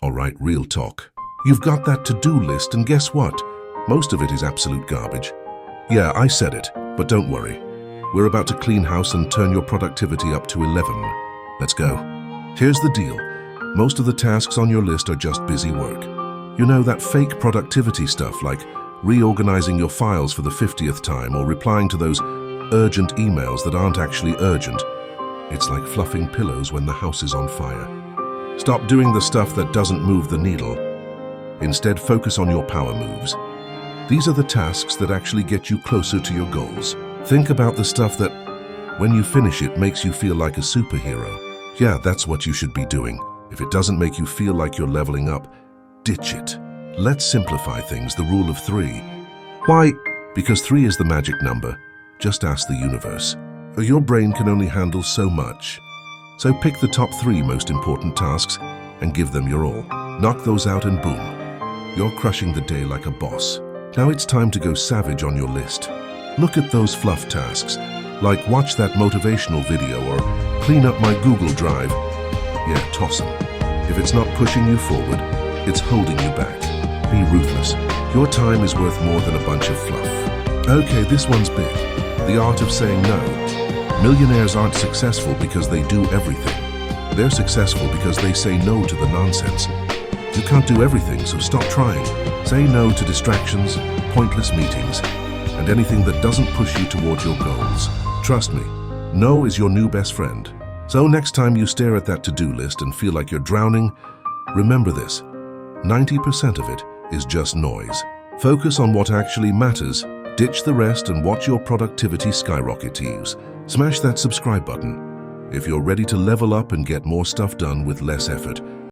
Alright, real talk. You've got that to-do list and guess what? Most of it is absolute garbage. Yeah, I said it, but don't worry. We're about to clean house and turn your productivity up to 11. Let's go. Here's the deal. Most of the tasks on your list are just busy work. You know, that fake productivity stuff like reorganizing your files for the 50th time or replying to those urgent emails that aren't actually urgent. It's like fluffing pillows when the house is on fire. Stop doing the stuff that doesn't move the needle. Instead, focus on your power moves. These are the tasks that actually get you closer to your goals. Think about the stuff that, when you finish it, makes you feel like a superhero. Yeah, that's what you should be doing. If it doesn't make you feel like you're leveling up, ditch it. Let's simplify things, the rule of 3. Why? Because 3 is the magic number. Just ask the universe. Your brain can only handle so much. So pick the top 3 most important tasks and give them your all. Knock those out and boom. You're crushing the day like a boss. Now it's time to go savage on your list. Look at those fluff tasks, like watch that motivational video or clean up my Google Drive. Yeah, toss them. If it's not pushing you forward, it's holding you back. Be ruthless. Your time is worth more than a bunch of fluff. Okay, this one's big. The art of saying no. Millionaires aren't successful because they do everything. They're successful because they say no to the nonsense. You can't do everything, so stop trying. Say no to distractions, pointless meetings, and anything that doesn't push you towards your goals. Trust me, no is your new best friend. So next time you stare at that to-do list and feel like you're drowning, remember this: 90% of it is just noise. Focus on what actually matters, ditch the rest, and watch your productivity skyrocket to use. Smash that subscribe button if you're ready to level up and get more stuff done with less effort.